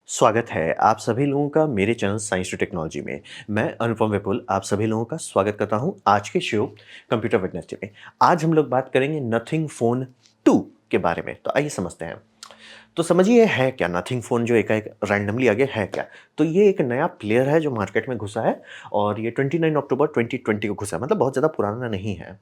स्वागत है आप सभी लोगों का मेरे चैनल साइंस टू टेक्नोलॉजी में। मैं अनुपम विपुल आप सभी लोगों का स्वागत करता हूं आज के शो कंप्यूटर वेडनेसडे में। आज हम लोग बात करेंगे नथिंग फ़ोन 2 के बारे में। तो आइए समझते हैं। तो समझिए है क्या नथिंग फ़ोन जो एकाएक रैंडमली आ गया है क्या? तो ये एक नया प्लेयर है जो मार्केट में घुसा है और ये 29 अक्टूबर 2020 को घुसा है, मतलब बहुत ज़्यादा पुराना नहीं है।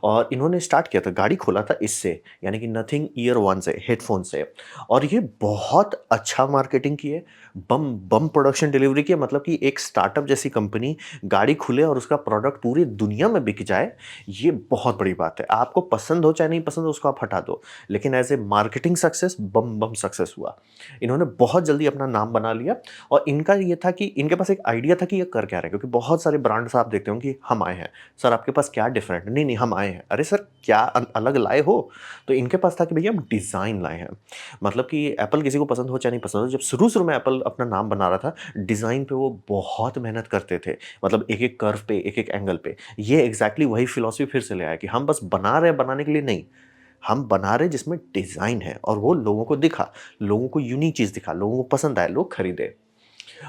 और इन्होंने स्टार्ट किया था, गाड़ी खोला था इससे, यानी कि नथिंग ईयर 1 से, हेडफ़ोन से। और ये बहुत अच्छा मार्केटिंग की है, बम बम प्रोडक्शन डिलीवरी की है, मतलब कि एक स्टार्टअप जैसी कंपनी गाड़ी खुले और उसका प्रोडक्ट पूरी दुनिया में बिक जाए, ये बहुत बड़ी बात है। आपको पसंद हो चाहे नहीं पसंद हो उसको आप हटा दो, लेकिन as a marketing success bomb bomb success हुआ। इन्होंने बहुत जल्दी अपना नाम बना लिया और इनका ये था कि इनके पास एक आइडिया था कि ये कर क्या रहे हैं, क्योंकि बहुत सारे ब्रांड्स आप देखते हो कि हम आए हैं, सर आपके पास क्या डिफरेंट है? नहीं, नहीं हम आए हैं। अरे सर क्या अलग लाए हो? तो इनके पास था कि भैया हम डिज़ाइन लाए हैं। मतलब कि एप्पल किसी को पसंद हो चाहे नहीं पसंद हो, जब शुरू-शुरू में एप्पल अपना नाम बना रहा था, डिज़ाइन पे वो बहुत मेहनत करते थे। मतलब एक-एक कर्व पे, एक-एक एंगल पे। ये एग्ज़ैक्टली वही फिलॉसफी फिर से ले आया कि हम बस बना रहे हैं बनाने के लिए नहीं, हम बना रहे हैं जिसमें डिज़ाइन है और वो लोगों को दिखा, लोगों को यूनिक चीज़ दिखा, लोगों को पसंद आया, लोग खरीदे।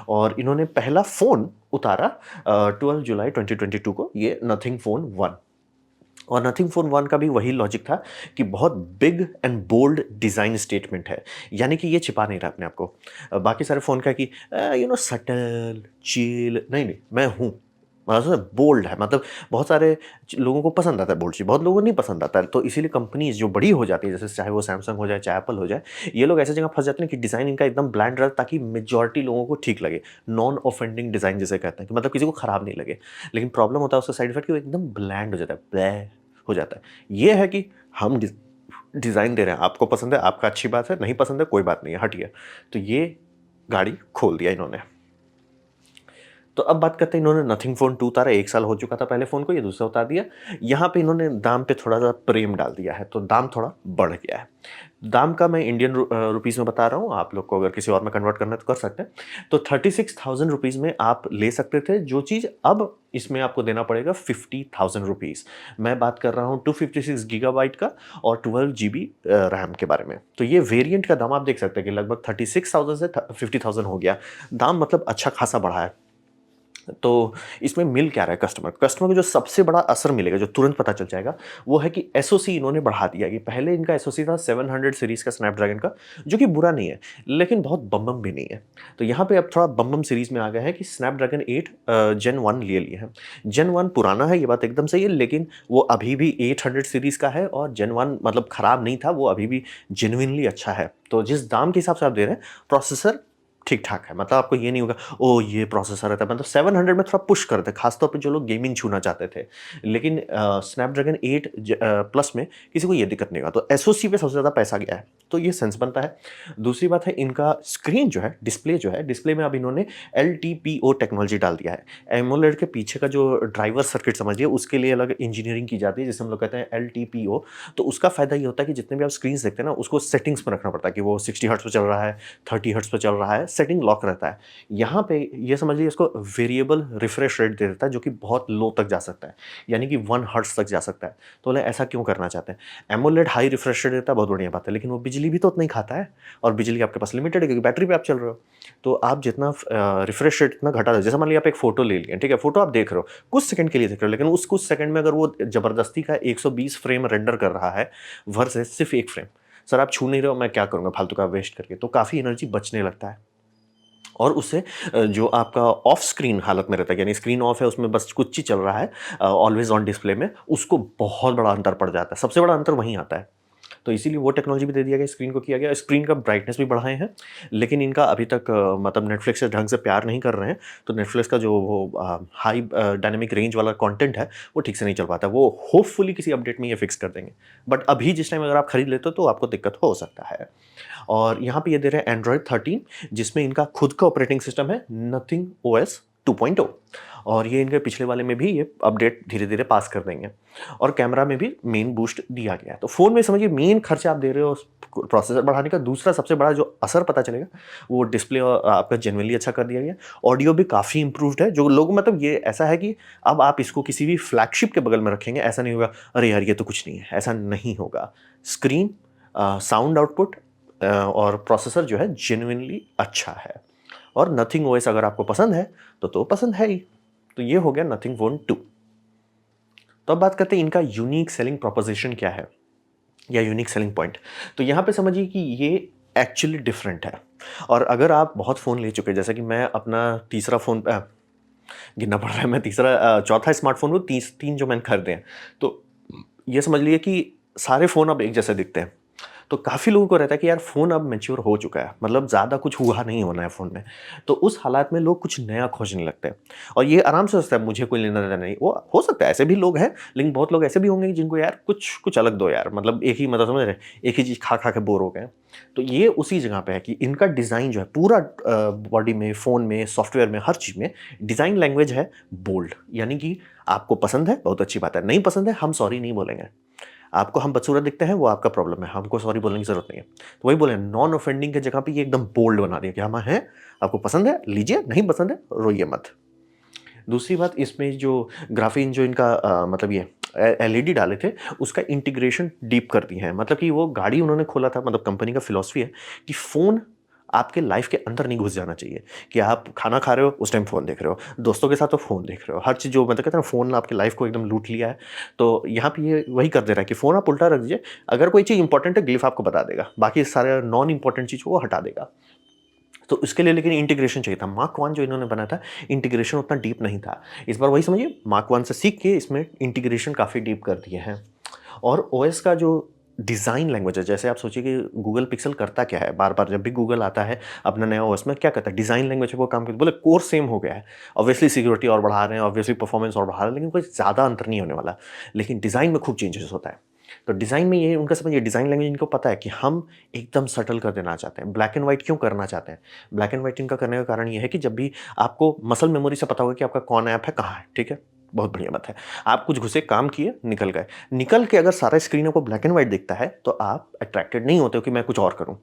और इन्होंने पहला फ़ोन उतारा 12 जुलाई 2022 को, ये नथिंग फ़ोन 1। और नथिंग फ़ोन 1 का भी वही लॉजिक था कि बहुत big and bold design statement है। यानी कि ये छिपा नहीं रहा अपने आप को। बाकी सारे फ़ोन का है कि सटल, चिल, नहीं, नहीं, मैं हूँ। मतलब बोल्ड है, मतलब बहुत सारे लोगों को पसंद आता है बोल्ड चीज़, बहुत लोगों को नहीं पसंद आता है। तो इसीलिए कंपनीज़ जो बड़ी हो जाती है, जैसे चाहे वो सैमसंग हो जाए, चाहे एप्पल हो जाए, ये लोग ऐसी जगह फँस जाते हैं कि डिज़ाइन इनका एकदम ब्लैंड रहे ताकि मेजॉरिटी लोगों को ठीक लगे। नॉन ऑफेंडिंग डिज़ाइन जिसे कहते हैं कि मतलब किसी को खराब नहीं लगे। लेकिन प्रॉब्लम होता है उसका साइड इफेक्ट कि वो एकदम ब्लैंड हो जाता है, ब्लैह हो जाता है। ये है कि हम डिज़ाइन दे रहे हैं, आपको पसंद है, आपका अच्छी बात है, नहीं पसंद है कोई बात नहीं है, हटिए। तो ये गाड़ी खोल दिया इन्होंने। तो अब बात करते हैं, इन्होंने नथिंग फ़ोन 2 उतारा, 1 साल हो चुका था पहले फ़ोन को, ये दूसरा उतार दिया। यहाँ पे इन्होंने दाम पे थोड़ा-सा प्रेम डाल दिया है, तो दाम थोड़ा बढ़ गया है। दाम का मैं इंडियन रुपीज़ में बता रहा हूँ, आप लोग को अगर किसी और में कन्वर्ट करना है तो कर सकते हैं। तो 36,000 रुपीज़ में आप ले सकते थे, जो चीज़ अब इसमें आपको देना पड़ेगा 50,000 रुपीज़। मैं बात कर रहा हूँ 256 गीगाबाइट का और 12 जीबी रैम के बारे में। तो ये वेरिएंट का दाम आप देख सकते हैं कि लगभग 36,000 से 50,000 हो गया। दाम मतलब अच्छा खासा बढ़ा है। तो इसमें मिल क्या रहा है कस्टमर कस्टमर को जो सबसे बड़ा असर मिलेगा, जो तुरंत पता चल जाएगा, वो है कि एसओसी इन्होंने बढ़ा दिया। कि पहले इनका एसओसी था 700 सीरीज़ का स्नैपड्रैगन का, जो कि बुरा नहीं है, लेकिन बहुत बम-बम भी नहीं है। तो यहाँ पे अब थोड़ा बम-बम सीरीज़ में आ गया है कि स्नैपड्रैगन 8 जेन 1 ले लिए हैं। जेन 1 पुराना है, ये बात एकदम सही है, लेकिन वो अभी भी 800 सीरीज़ का है और जेन 1 मतलब खराब नहीं था, वो अभी भी जेनुइनली अच्छा है। तो जिस दाम के हिसाब से आप दे रहे हैं, प्रोसेसर ठीक-ठाक है, मतलब आपको ये नहीं होगा, ओह! ये प्रोसेसर है, तो मतलब 700 में थोड़ा पुश करते हैं, खासतौर पे जो लोग गेमिंग छूना चाहते थे। लेकिन स्नैपड्रैगन 8 प्लस में किसी को ये दिक्कत नहीं होगा, तो एसओसी पे सबसे ज़्यादा पैसा गया है, तो ये सेंस बनता है। दूसरी बात है, इनका स्क्रीन जो है, डिस्प्ले जो है, डिस्प्ले में अब इन्होंने एलटीपीओ टेक्नोलॉजी डाल दिया है। एमोलेड के पीछे का जो ड्राइवर सर्किट समझिए, उसके लिए अलग इंजीनियरिंग की जाती है, जिसे हम लोग कहते हैं एलटीपीओ। तो उसका फ़ायदा ये होता है कि जितने भी आप स्क्रीन्स देखते हैं ना, उसको सेटिंग्स में रखना पड़ता है कि वो 60 हर्ट्ज़ पे चल रहा है, 30 हर्ट्ज़ पे चल रहा है, सेटिंग लॉक रहता है। यहाँ पे ये समझ लीजिए, इसको वेरिएबल रिफ्रेश रेट दे देता है, जो कि बहुत लो तक जा सकता है, यानी कि 1 हर्ट्ज़ तक जा सकता है। तो बोले ऐसा क्यों करना चाहते हैं? एमोलेड हाई रिफ्रेश रेट देता है, बहुत बढ़िया बात है, लेकिन वो बिजली भी तो उतना ही खाता है और बिजली आपके पास लिमिटेड है क्योंकि बैटरी पे आप चल रहे हो। तो आप जितना रिफ्रेश रेट इतना घटा दो, जैसे मान लीजिए आप एक फ़ोटो ले लिए, ठीक है? फ़ोटो आप देख रहे हो, कुछ सेकंड के लिए देख रहे हो, लेकिन उस कुछ सेकंड में अगर वो ज़बरदस्ती का 120 फ्रेम रेंडर कर रहा है वर्सेस सिर्फ़ 1 फ्रेम, सर आप छू नहीं रहे हो, मैं क्या करूँगा फालतू का वेस्ट करके? तो काफ़ी एनर्जी बचने लगता है। और उससे जो आपका ऑफ स्क्रीन हालत में रहता है, यानी स्क्रीन ऑफ है, उसमें बस कुछ ही चल रहा है, ऑलवेज ऑन डिस्प्ले में, उसको बहुत बड़ा अंतर पड़ जाता है। सबसे बड़ा अंतर वहीं आता है। तो इसीलिए वो टेक्नोलॉजी भी दे दिया गया, स्क्रीन को किया गया, स्क्रीन का ब्राइटनेस भी बढ़ाए हैं, लेकिन इनका अभी तक मतलब नेटफ्लिक्स से ढंग से प्यार नहीं कर रहे हैं, तो नेटफ्लिक्स का जो वो हाई डायनामिक रेंज वाला कंटेंट है, वो ठीक से नहीं चल पाता। वो होपफुली किसी अपडेट में ये फिक्स कर देंगे। बट अभी जिस टाइम अगर आप खरीद लेते हो, तो आपको दिक्कत हो सकता है। और यहाँ पे ये दे रहे हैं एंड्रॉयड 13, जिसमें इनका खुद का ऑपरेटिंग सिस्टम है नथिंग ओएस 2.0, और ये इनके पिछले वाले में भी ये अपडेट धीरे-धीरे पास कर देंगे। और कैमरा में भी मेन बूस्ट दिया गया है। तो फ़ोन में समझिए मेन खर्चा आप दे रहे हो प्रोसेसर बढ़ाने का। दूसरा सबसे बड़ा जो असर पता चलेगा, वो डिस्प्ले आपका जेनुइनली अच्छा कर दिया गया। ऑडियो भी काफ़ी इम्प्रूव्ड है, जो लोग मतलब ये ऐसा है कि अब आप इसको किसी भी फ्लैगशिप के बगल में रखेंगे, ऐसा नहीं होगा, अरे यार ये तो कुछ नहीं है, ऐसा नहीं होगा। स्क्रीन, साउंड आउटपुट, और प्रोसेसर जो है जेन्युइनली अच्छा है। और नथिंग ओएस अगर आपको पसंद है तो पसंद है ही। तो ये हो गया नथिंग फोन 2। तो अब बात करते हैं इनका यूनिक सेलिंग प्रोपोजिशन क्या है या यूनिक सेलिंग पॉइंट। तो यहाँ पे समझिए कि ये एक्चुअली डिफरेंट है। और अगर आप बहुत फ़ोन ले चुके हैं, जैसे कि मैं अपना तीसरा फ़ोन गिनना पड़ रहा है, मैं चौथा स्मार्टफोन वो तीन जो मैंने खरीदे हैं, तो ये समझ लीजिए कि सारे फ़ोन अब एक जैसे दिखते हैं। तो काफ़ी लोगों को रहता है कि यार फ़ोन अब मैच्योर हो चुका है, मतलब ज़्यादा कुछ हुआ नहीं होना है फ़ोन में। तो उस हालात में लोग कुछ नया खोजने लगते हैं और ये आराम से सोचता है मुझे कोई लेना-देना नहीं। वो हो सकता है ऐसे भी लोग हैं, लेकिन बहुत लोग ऐसे भी होंगे जिनको यार कुछ अलग दो यार, मतलब एक ही, मतलब समझ रहे हैं, एक ही चीज़ खा-खा के बोर हो गए हैं। तो ये उसी जगह पे है कि इनका डिज़ाइन जो है पूरा बॉडी में, फ़ोन में, सॉफ्टवेयर में, हर चीज़ में डिज़ाइन लैंग्वेज है बोल्ड। यानी कि आपको पसंद है, बहुत अच्छी बात है, नहीं पसंद है, हम सॉरी नहीं बोलेंगे। आपको हम बदसूरत दिखते हैं, वो आपका प्रॉब्लम है, हमको सॉरी बोलने की ज़रूरत नहीं है। तो वही बोले, नॉन ऑफेंडिंग की जगह पे ये एकदम बोल्ड बना दिया कि हम हैं, आपको पसंद है लीजिए, नहीं पसंद है रोइए मत। दूसरी बात, इसमें जो ग्राफीन जो इनका मतलब ये एलईडी डाले थे, उसका इंटीग्रेशन डीप कर दिए हैं। मतलब कि वो गाड़ी उन्होंने खोला था, मतलब कंपनी का फिलॉसफी है कि फ़ोन आपके लाइफ के अंदर नहीं घुस जाना चाहिए। कि आप खाना खा रहे हो उस टाइम फ़ोन देख रहे हो, दोस्तों के साथ तो फ़ोन देख रहे हो, हर चीज़ जो मतलब कहते हैं ना, फ़ोन आपकी लाइफ को एकदम लूट लिया है। तो यहाँ पे ये वही कर दे रहा है कि फ़ोन आप उल्टा रख दीजिए, अगर कोई चीज़ इंपॉर्टेंट है ग्लिफ आपको बता देगा, बाकी सारे नॉन इंपॉर्टेंट चीज़ को वो हटा देगा। तो इसके लिए लेकिन इंटीग्रेशन चाहिए था। मार्क 1 जो इन्होंने बनाया था, इंटीग्रेशन उतना डीप नहीं था। इस बार वही समझिए, मार्क 1 से सीख के इसमें इंटीग्रेशन काफ़ी डीप कर दिए हैं। और ओएस का जो डिज़ाइन लैंग्वेज है, जैसे आप सोचिए कि गूगल पिक्सेल करता क्या है, बार-बार जब भी गूगल आता है अपना नया ओएस में क्या करता है, डिज़ाइन लैंग्वेज पे वो काम करता है। बोले कोर सेम हो गया है, ऑब्वियसली सिक्योरिटी और बढ़ा रहे हैं, ऑब्वियसली परफॉर्मेंस और बढ़ा रहे हैं, लेकिन कोई ज़्यादा अंतर नहीं होने वाला। लेकिन डिज़ाइन में खूब चेंजेस होता है। तो डिज़ाइन में ये उनका समझिए, डिज़ाइन लैंग्वेज इनको पता है कि हम एकदम सटल कर देना चाहते हैं। ब्लैक एंड व्हाइट क्यों करना चाहते हैं? ब्लैक एंड व्हाइट इनका करने का कारण ये है कि जब भी आपको मसल मेमोरी से पता होगा कि आपका कौन ऐप है, कहाँ है, ठीक है? बहुत बढ़िया बात है। आप कुछ घुसे, काम किए, निकल गए। निकल के अगर सारा स्क्रीन आपको ब्लैक एंड व्हाइट दिखता है, तो आप अट्रैक्टेड नहीं होते हो कि मैं कुछ और करूँ।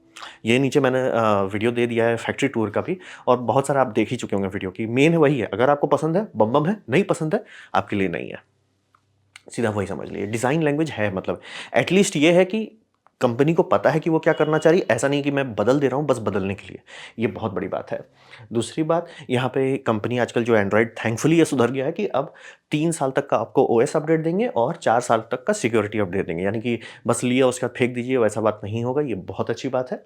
ये नीचे मैंने वीडियो दे दिया है फैक्ट्री टूर का भी, और बहुत सारा आप देख ही चुके होंगे वीडियो की। मेन है वही है, अगर आपको पसंद है, बम-बम है, नहीं पसंद है, आपके लिए नहीं है। सीधा वही समझ लीजिए, डिज़ाइन लैंग्वेज है, मतलब एटलीस्ट ये है कि कंपनी को पता है कि वो क्या करना चाह रही है, ऐसा नहीं कि मैं बदल दे रहा हूँ बस बदलने के लिए। ये बहुत बड़ी बात है। दूसरी बात, यहाँ पे कंपनी आजकल जो एंड्रॉयड, थैंकफुली ये सुधर गया है कि अब 3 साल तक का आपको ओएस अपडेट देंगे और 4 साल तक का सिक्योरिटी अपडेट देंगे। यानी कि बस लिया उसके बाद फेंक दीजिए, वैसा बात नहीं होगा, ये बहुत अच्छी बात है।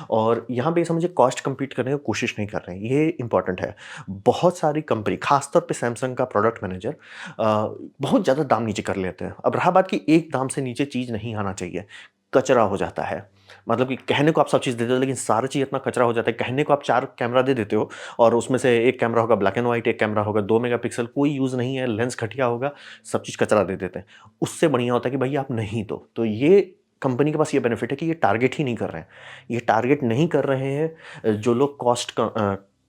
और यहाँ पे समझिए कॉस्ट कम्पीट करने की कोशिश नहीं कर रहे हैं, ये इंपॉर्टेंट है। बहुत सारी कंपनी, खासतौर पे सैमसंग का प्रोडक्ट मैनेजर बहुत ज़्यादा दाम नीचे कर लेते हैं। अब रहा बात कि एक दाम से नीचे चीज़ नहीं आना चाहिए, कचरा हो जाता है। मतलब कि कहने को आप सब चीज़ दे देते हो, लेकिन सारी चीज़ इतना कचरा हो जाता है। कहने को आप 4 कैमरा दे देते हो और उसमें से एक कैमरा होगा ब्लैक एंड व्हाइट, एक कैमरा होगा 2 मेगापिक्सल, कोई यूज़ नहीं है, लेंस घटिया होगा, सब चीज़ कचरा दे देते हैं। उससे बढ़िया होता है कि भैया आप नहीं दो। तो ये कंपनी के पास ये बेनिफिट है कि ये टारगेट ही नहीं कर रहे हैं। ये टारगेट नहीं कर रहे हैं जो लोग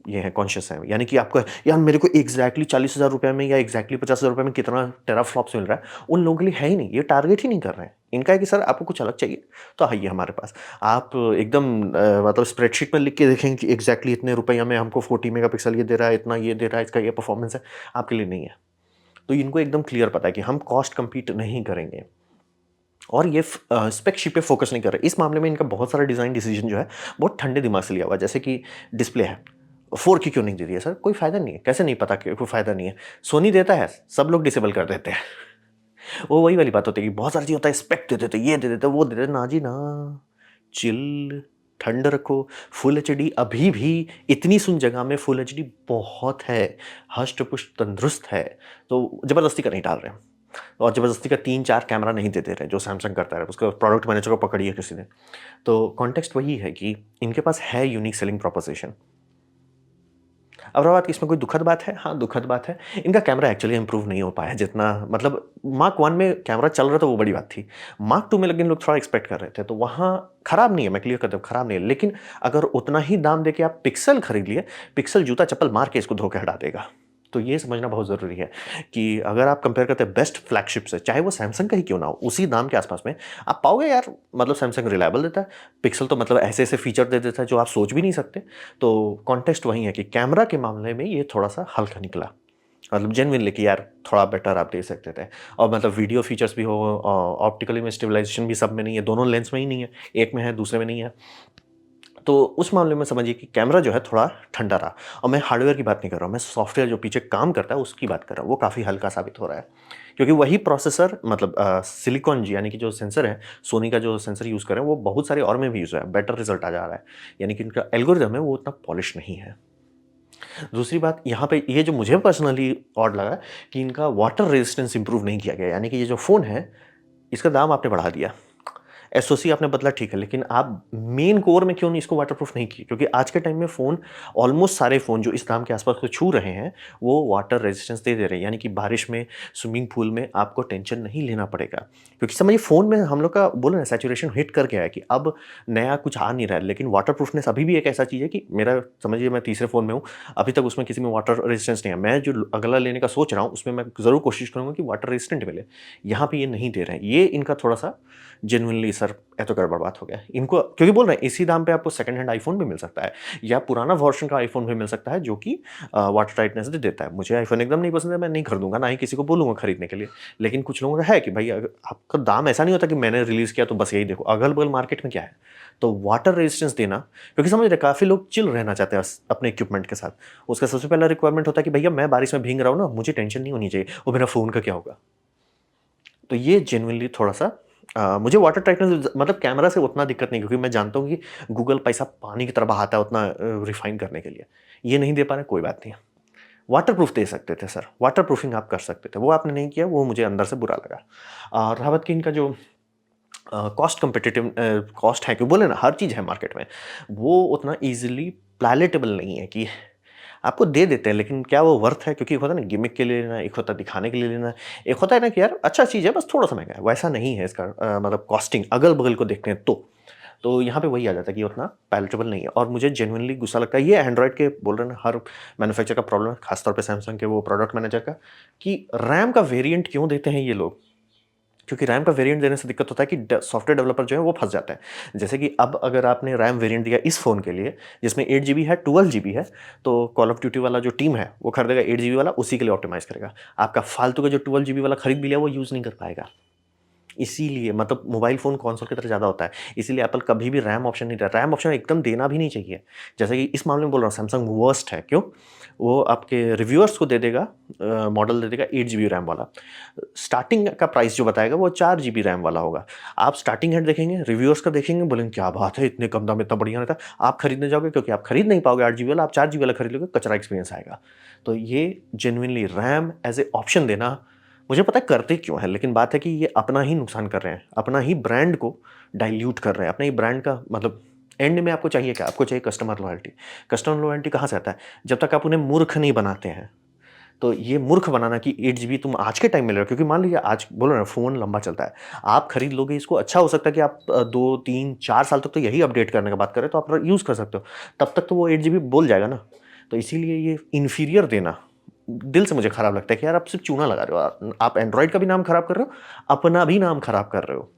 ये है कॉन्शियस है। यानी कि आपको यार मेरे को एग्जैक्टली 40,000 रुपए में या एग्जैक्टली 50,000 रुपए में कितना टेराफ्लॉप्स मिल रहा है, उन लोगों के लिए है ही नहीं। ये टारगेट ही नहीं कर रहे हैं। इनका है कि सर आपको कुछ अलग चाहिए तो आइए हमारे पास। आप एकदम मतलब स्प्रेडशीट में लिख के देखेंगे कि एग्जैक्टली इतने रुपया में हमको 40 मेगापिक्सल ये दे रहा है, इतना ये दे रहा है, इसका ये परफॉर्मेंस है, आपके लिए नहीं है। तो इनको एकदम क्लियर पता है कि हम कॉस्ट कम्पीट नहीं करेंगे और ये स्पेक शीट पे फोकस नहीं कर रहे। इस मामले में इनका बहुत सारा डिज़ाइन डिसीजन जो है बहुत ठंडे दिमाग से लिया हुआ है। जैसे कि डिस्प्ले है, 4K क्यों नहीं दे रही है सर? कोई फ़ायदा नहीं है। कैसे नहीं पता कि कोई फ़ायदा नहीं है? सोनी देता है, सब लोग डिसेबल कर देते हैं। वो वही वाली बात होती है कि बहुत सारी चीज़ होता है, स्पेक दे देते, ये दे देते, वो दे देते, ना जी ना, चिल, ठंड रखो। फुल एचडी अभी भी इतनी सुन जगह में फुल एचडी बहुत है, हष्ट-पुष्ट तंदुरुस्त है, तो ज़बरदस्ती का नहीं डाल रहे हैं। और ज़बरदस्ती का 3-4 कैमरा नहीं दे दे रहे हैं, जो सैमसंग करता है। उसका प्रोडक्ट मैनेजर को पकड़िए किसी ने। तो कॉन्टेक्स्ट वही है कि इनके पास है यूनिक सेलिंग प्रोपोज़िशन। अब रहा बात कि इसमें कोई दुखद बात है? हाँ, दुखद बात है। इनका कैमरा एक्चुअली इम्प्रूव नहीं हो पाया जितना, मतलब मार्क 1 में कैमरा चल रहा था वो बड़ी बात थी। मार्क 2 में लेकिन लोग थोड़ा एक्सपेक्ट कर रहे थे, तो वहाँ खराब नहीं है, मैं क्लियर कर दूँ, खराब नहीं है। लेकिन अगर उतना ही दाम देके आप पिक्सल खरीद लिए, पिक्सल जूता-चप्पल मार के इसको धो के हटा देगा। तो ये समझना बहुत ज़रूरी है कि अगर आप कंपेयर करते हैं बेस्ट फ्लैगशिप से, चाहे वो सैमसंग का ही क्यों ना हो, उसी दाम के आस-पास में आप पाओगे यार, मतलब सैमसंग रिलायबल देता है, पिक्सल तो मतलब ऐसे-ऐसे फीचर दे देता है जो आप सोच भी नहीं सकते। तो कॉन्टेक्स्ट वही है कि कैमरा के मामले में ये थोड़ा-सा हल्का निकला। मतलब जेनुइनली कि यार थोड़ा बेटर आप दे सकते थे। और मतलब वीडियो फीचर्स भी हो, ऑप्टिकली में स्टेबलाइज़ेशन भी सब में नहीं है, दोनों लेंस में ही नहीं है, एक में है, दूसरे में नहीं है। तो उस मामले में समझिए कि कैमरा जो है थोड़ा ठंडा रहा। और मैं हार्डवेयर की बात नहीं कर रहा हूँ, मैं सॉफ्टवेयर जो पीछे काम करता है उसकी बात कर रहा हूँ, वो काफ़ी हल्का साबित हो रहा है। क्योंकि वही प्रोसेसर मतलब सिलिकॉन जी यानी कि जो सेंसर है, सोनी का जो सेंसर यूज़ कर रहे हैं वो बहुत सारे और में भी यूज़ है, बेटर रिजल्ट आ जा रहा है। यानी कि इनका एल्गोरिदम है वो उतना पॉलिश नहीं है। दूसरी बात यहाँ पे ये जो मुझे पर्सनली ऑड लगा कि इनका वाटर रेजिस्टेंस इंप्रूव नहीं किया गया। यानी कि ये जो फ़ोन है, इसका दाम आपने बढ़ा दिया। एसओसी आपने बदला ठीक है, लेकिन आप मेन कोर में क्यों नहीं इसको वाटरप्रूफ नहीं किए? क्योंकि आज के टाइम में फ़ोन ऑलमोस्ट सारे फ़ोन जो इस दाम के आस-पास को छू रहे हैं, वो वाटर रेजिस्टेंस दे रहे हैं। यानी कि बारिश में, स्विमिंग पूल में आपको टेंशन नहीं लेना पड़ेगा। क्योंकि समझिए फ़ोन में हम लोग का बोले ना सैचुरेशन हिट कर गया है कि अब नया कुछ आ नहीं रहा है। लेकिन वाटरप्रूफनेस अभी भी एक ऐसा चीज़ है कि मेरा समझिए मैं तीसरे फ़ोन में हूँ, अभी तक उसमें किसी में वाटर रेजिस्टेंस नहीं है। मैं जो अगला लेने का सोच रहा हूँ, उसमें मैं ज़रूर कोशिश करूँगा कि वाटर रेजिस्टेंट मिले। यहाँ पे ये नहीं दे रहे हैं। ये इनका थोड़ा-सा जेनुइनली सर ये तो गड़बड़ बात हो गया। इनको क्योंकि बोल रहे हैं इसी दाम पे आपको सेकंड हैंड आईफ़ोन भी मिल सकता है या पुराना वर्ज़न का आईफ़ोन भी मिल सकता है जो कि वाटर टाइटनेस भी देता है। मुझे आईफ़ोन एकदम नहीं पसंद है, मैं नहीं खरीदूँगा, ना ही किसी को बोलूँगा खरीदने के लिए। लेकिन कुछ लोगों का है कि भाई अगर आपका दाम ऐसा नहीं होता कि मैंने रिलीज़ किया तो बस यही देखो, अगल-बगल मार्केट में क्या है। तो वाटर रेजिस्टेंस देना क्योंकि समझ रहे हैं काफ़ी लोग चिल रहना चाहते हैं अपने इक्विपमेंट के साथ। उसका सबसे पहला रिक्वायरमेंट होता है कि भैया मैं बारिश में भीग रहा हूँ ना, मुझे टेंशन नहीं होनी चाहिए और मेरा फ़ोन का क्या होगा? तो ये जेनुइनली थोड़ा-सा मुझे वाटर टाइटनेस मतलब कैमरा से उतना दिक्कत नहीं क्योंकि मैं जानता हूँ कि गूगल पैसा पानी की तरह बहाता है उतना रिफाइन करने के लिए। ये नहीं दे पा रहे कोई बात नहीं है। वाटरप्रूफ दे सकते थे सर, वाटरप्रूफिंग आप कर सकते थे, वो आपने नहीं किया, वो मुझे अंदर से बुरा लगा। रहा बात कि इनका जो कॉस्ट है क्यों बोले ना हर चीज़ है मार्केट में, वो उतना ईज़िली पैलेटेबल नहीं है कि आपको दे देते हैं, लेकिन क्या वो वर्थ है? क्योंकि एक होता है ना गिमिक के लिए लेना, एक होता है दिखाने के लिए लेना, एक होता है ना कि यार अच्छा चीज़ है बस थोड़ा-सा महँगा है, वैसा नहीं है इसका मतलब कॉस्टिंग अगल-बगल को देखते हैं तो। तो यहाँ पे वही आ जाता है कि उतना पैलेटेबल नहीं है और मुझे जेनुइनली गुस्सा लगता है, ये एंड्रॉइड के बोल रहे हैं ना हर मैन्युफैक्चरर का प्रॉब्लम है, खासतौर पे सैमसंग के वो प्रोडक्ट मैनेजर का, कि रैम का वेरिएंट क्यों देते हैं ये लोग? क्योंकि रैम का वेरिएंट देने से दिक्कत होता है कि सॉफ्टवेयर डेवलपर जो है वो फंस जाता है। जैसे कि अब अगर आपने रैम वेरिएंट दिया इस फ़ोन के लिए जिसमें 8 जीबी है, 12 जीबी है, तो कॉल ऑफ ड्यूटी वाला जो टीम है वो खरीदेगा 8 जीबी वाला उसी के लिए ऑप्टिमाइज़ करेगा। आपका फालतू का जो 12 जीबी वाला खरीद भी लिया वो यूज़ नहीं कर पाएगा। इसीलिए मतलब मोबाइल फ़ोन कंसोल की तरह ज़्यादा होता है। इसीलिए एप्पल कभी भी रैम ऑप्शन नहीं देता। रैम ऑप्शन एकदम देना भी नहीं चाहिए। जैसे कि इस मामले में बोल रहा हूँ सैमसंग वर्स्ट है, क्यों? वो आपके रिव्यूअर्स को दे देगा मॉडल दे देगा 8 जीबी रैम वाला। स्टार्टिंग का प्राइस जो बताएगा वो 4 जीबी रैम वाला होगा। आप स्टार्टिंग हैंड देखेंगे, रिव्यूअर्स का देखेंगे, बोलेंगे क्या बात है इतने कम दाम में इतना बढ़िया रहता है। आप खरीदने जाओगे क्योंकि आप खरीद नहीं पाओगे 8 जीबी वाला, आप 4 जीबी वाला खरीद लोगे, कचरा एक्सपीरियंस आएगा। तो ये genuinely RAM as A option देना मुझे पता है करते क्यों हैं, लेकिन बात है कि ये अपना ही नुकसान कर रहे हैं, अपना ही ब्रांड को डाइल्यूट कर रहे हैं, अपने ही ब्रांड का मतलब एंड में आपको चाहिए क्या? आपको चाहिए कस्टमर लॉयल्टी। कस्टमर लॉयल्टी कहाँ से आता है? जब तक आप उन्हें मूर्ख नहीं बनाते हैं। तो ये मूर्ख बनाना कि 8 जीबी तुम आज के टाइम में ले रहे हो क्योंकि मान लीजिए आज बोलो ना फ़ोन लंबा चलता है। आप खरीद लोगे इसको अच्छा हो सकता है कि आप 2, 3, 4 साल तक तो यही अपडेट करने का बात करें तो आप यूज़ कर सकते हो। तब तक तो वो 8 जीबी बोल जाएगा ना। तो इसीलिए ये इन्फीरियर देना दिल से मुझे खराब लगता है कि यार आप सिर्फ़ चूना लगा रहे हो। आप एंड्रॉइड का भी नाम खराब कर रहे हो, अपना भी नाम खराब कर रहे हो।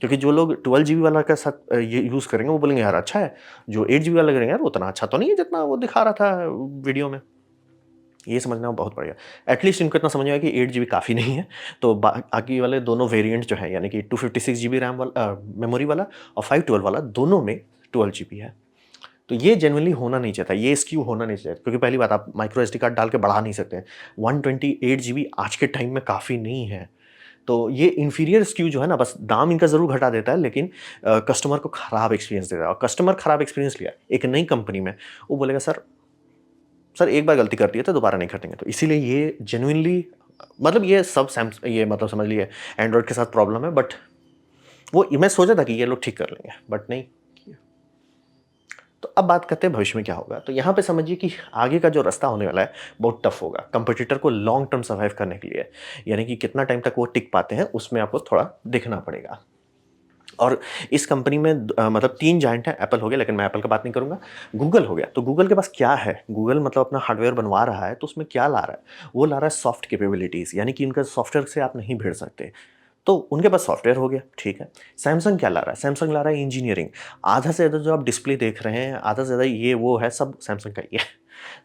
क्योंकि जो लोग 12 जीबी वाला के साथ ये यूज़ करेंगे वो बोलेंगे यार अच्छा है। जो 8 जीबी वाला करेंगे यार वो उतना अच्छा तो नहीं है जितना वो दिखा रहा था वीडियो में। ये समझना बहुत बढ़िया। एटलीस्ट इनको इतना समझ में आया कि 8 जीबी काफ़ी नहीं है, तो बाकी वाले दोनों वेरिएंट जो हैं यानी कि 256 जीबी रैम वाला मेमोरी वाला और 512 वाला दोनों में 12 जीबी है। तो ये जेनुइनली होना नहीं चाहिए था, ये स्क्यू होना नहीं चाहिए क्योंकि पहली बात आप माइक्रो एसडी कार्ड डाल के बढ़ा नहीं सकते हैं। 128 जीबी आज के टाइम में काफ़ी नहीं है। तो ये इन्फीरियर स्क्यू जो है ना बस दाम इनका ज़रूर घटा देता है लेकिन कस्टमर को खराब एक्सपीरियंस देता है और कस्टमर खराब एक्सपीरियंस लिया एक नई कंपनी में, वो बोलेगा सर एक बार गलती कर दी है तो दोबारा नहीं करेंगे। तो इसीलिए ये जेनुइनली मतलब ये सब ये मतलब समझ लीजिए एंड्रॉइड के साथ प्रॉब्लम है बट वो मैं सोचा था कि ये लोग ठीक कर लेंगे बट नहीं किया। तो अब बात करते हैं भविष्य में क्या होगा। तो यहाँ पे समझिए कि आगे का जो रास्ता होने वाला है बहुत टफ होगा कंपटीटर को लॉन्ग टर्म सर्वाइव करने के लिए। यानी कि कितना टाइम तक वो टिक पाते हैं उसमें आपको थोड़ा देखना पड़ेगा। और इस कंपनी में मतलब 3 जायंट हैं, एप्पल हो गया लेकिन मैं एप्पल का बात नहीं करूँगा, गूगल हो गया। तो गूगल के पास क्या है? गूगल मतलब अपना हार्डवेयर बनवा रहा है तो उसमें क्या ला रहा है? वो ला रहा है सॉफ्ट कैपेबिलिटीज़ यानी कि उनका सॉफ्टवेयर से आप नहीं भिड़ सकते। तो उनके पास सॉफ्टवेयर हो गया, ठीक है। सैमसंग क्या ला रहा है? सैमसंग ला रहा है इंजीनियरिंग। आधा से ज़्यादा जो आप डिस्प्ले देख रहे हैं, आधा से ज़्यादा ये वो है सब सैमसंग का ही है।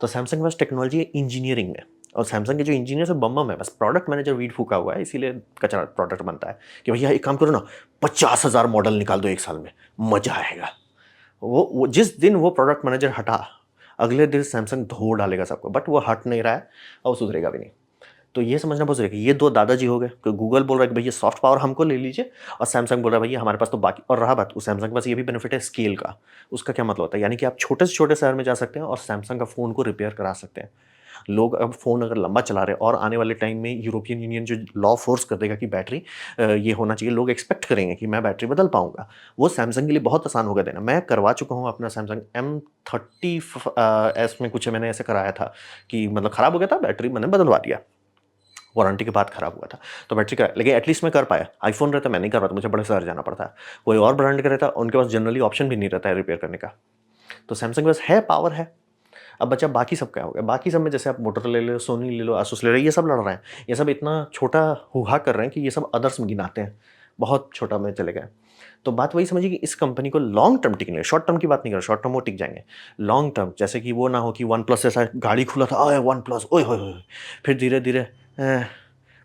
तो सैमसंग के पास टेक्नोलॉजी है इंजीनियरिंग में और सैमसंग के जो इंजीनियर्स है बम-बम है, बस प्रोडक्ट मैनेजर वीड फूका हुआ है इसीलिए कचरा प्रोडक्ट बनता है कि भैया एक काम करो ना 50,000 मॉडल निकाल दो 1 साल में, मज़ा आएगा। वो जिस दिन वो प्रोडक्ट मैनेजर हटा, अगले दिन सैमसंग धो डालेगा सबको, बट वो हट नहीं रहा है और सुधरेगा भी नहीं। तो ये समझना बहुत ज़रूरी है कि ये 2 दादाजी हो गए कि गूगल बोल रहा है कि भैया सॉफ्ट पावर हमको ले लीजिए और सैमसंग बोल रहा है भैया हमारे पास तो बाकी, और रहा बात उस सैमसंग के पास ये भी बेनिफिट है स्केल का। उसका क्या मतलब होता है? यानी कि आप छोटे से छोटे शहर में जा सकते हैं और सैमसंग का फ़ोन को रिपेयर करा सकते हैं। लोग अब फ़ोन अगर लंबा चला रहे हैं और आने वाले टाइम में यूरोपियन यूनियन जो लॉ फ़ोर्स कर देगा कि बैटरी ये होना चाहिए, लोग एक्सपेक्ट करेंगे कि मैं बैटरी बदल पाऊँगा। वो सैमसंग के लिए बहुत आसान होगा देना। मैं करवा चुका हूँ अपना सैमसंग M30 एस में कुछ मैंने ऐसे कराया था कि मतलब खराब हो गया था, बैटरी मैंने बदलवा दिया। वारंटी के बाद खराब हुआ था, तो बैटरी का, लेकिन एटलीस्ट मैं कर पाया। आईफ़ोन रहता मैं नहीं कर पाता, मुझे बड़े शहर जाना पड़ता है। कोई और ब्रांड का रहता, उनके पास जनरली ऑप्शन भी नहीं रहता है रिपेयर करने का। तो सैमसंग के पास है, पावर है। अब बचा बाकी सब क्या हो गया? बाकी सब में जैसे आप मोटोरोला ले लो, सोनी ले लो, आसूस ले लो, ये सब लड़ रहे हैं। ये सब इतना छोटा हुआ कर रहे हैं कि ये सब अदर्स में गिनाते हैं। बहुत छोटा में चले गए। तो बात वही समझिए कि इस कंपनी को लॉन्ग टर्म टिकने, शॉर्ट टर्म की बात नहीं कर रहा, शॉर्ट टर्म वो टिक जाएँगे। लॉन्ग टर्म जैसे कि वो ना हो कि वन प्लस जैसा गाड़ी खुला था, ओए वन प्लस, ओए होए होए! फिर धीरे-धीरे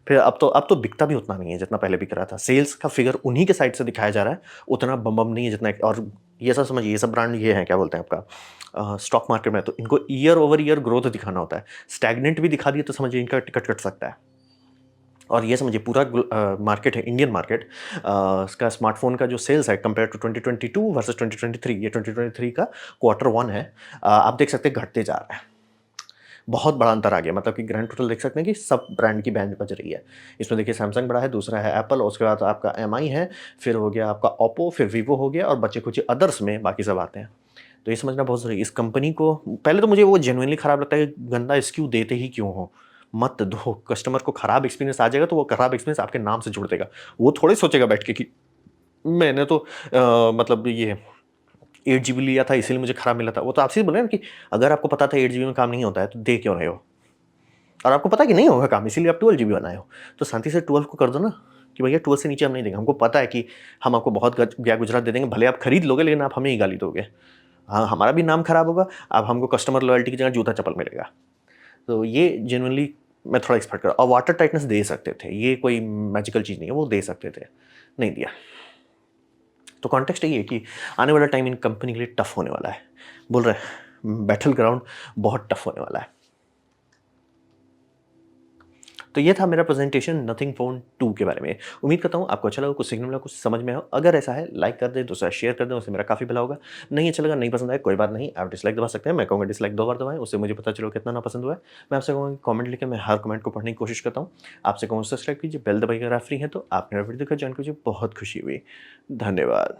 फिर अब तो बिकता भी उतना नहीं है जितना पहले बिक रहा था। सेल्स का फिगर उन्हीं के साइड से दिखाया जा रहा है, उतना बम-बम नहीं है जितना। और ये सब समझिए, ये सब ब्रांड ये हैं, क्या बोलते हैं आपका, स्टॉक मार्केट में तो इनको ईयर ओवर ईयर ग्रोथ दिखाना होता है। स्टैग्नेंट भी दिखा दिए तो समझिए इनका टिकट कट सकता है। और ये समझिए पूरा मार्केट है, इंडियन मार्केट, इसका स्मार्टफ़ोन का जो सेल्स है कंपेयर टू 2022 वर्सेस 2023, ये 2023 का क्वार्टर 1 है। आप देख सकते हैं घटते जा रहा है। बहुत बड़ा अंतर आ गया, मतलब कि ग्रैंड टोटल देख सकते हैं कि सब ब्रांड की बैंड बज रही है। इसमें देखिए सैमसंग बड़ा है, दूसरा है एप्पल, और उसके बाद आपका एमआई है, फिर हो गया आपका ओप्पो, फिर वीवो हो गया, और बचे कुछ अदर्स में बाकी सब आते हैं। तो ये समझना बहुत ज़रूरी है। इस कंपनी को पहले तो मुझे वो जेनुइनली खराब लगता है कि गंदा SKU देते ही क्यों हो? मत दो, कस्टमर को खराब एक्सपीरियंस आ जाएगा तो वो खराब एक्सपीरियंस आपके नाम से जुड़ देगा। वो थोड़ी सोचेगा बैठ के कि मैंने तो मतलब ये 8 जीबी लिया था इसीलिए मुझे खराब मिला था। वो तो आपसे ही बोले ना कि अगर आपको पता था 8 जीबी में काम नहीं होता है तो दे क्यों रहे हो? और आपको पता है कि नहीं होगा काम, इसीलिए आप 12 जीबी बनाए हो। तो शांति से 12 को कर दो ना, कि भैया 12 से नीचे हम नहीं देंगे। हमको पता है कि हम आपको बहुत गया गुजरात दे देंगे, भले आप खरीद लोगे लेकिन आप हमें ही गाली दोगे। हाँ, हमारा भी नाम खराब होगा, अब हमको कस्टमर लॉयल्टी की जगह जूता-चप्पल मिलेगा। तो ये जेनुइनली मैं थोड़ा एक्सपेक्ट कर, और वाटर टाइटनेस दे सकते थे, ये कोई मैजिकल चीज़ नहीं है, वो दे सकते थे, नहीं दिया। तो कॉन्टेक्स्ट यही है कि आने वाला टाइम इन कंपनी के लिए टफ होने वाला है। बोल रहे हैं बैटल ग्राउंड बहुत टफ होने वाला है। तो ये था मेरा प्रेजेंटेशन नथिंग फ़ोन 2 के बारे में। उम्मीद करता हूँ आपको अच्छा लगा, कुछ सीखने मिला, कुछ समझ में आया। अगर ऐसा है लाइक कर दें, दूसरा शेयर कर दें, उससे मेरा काफ़ी भला होगा। नहीं अच्छा लगा, नहीं पसंद आया, कोई बात नहीं, आप डिसलाइक दबा सकते हैं। मैं कहूँगा डिसलाइक 2 बार दबाएँ, उससे मुझे पता चलेगा कितना नापसंद हुआ है। मैं आपसे कहूँगा कि कमेंट लिखें, मैं हर कमेंट को पढ़ने की कोशिश करता हूँ। आपसे कहूँगा सब्सक्राइब कीजिए, बेल दबाइए अगर आप फ्री हैं तो। आप मेरा वीडियो देखकर जॉइन कीजिए, बहुत खुशी हुई। धन्यवाद।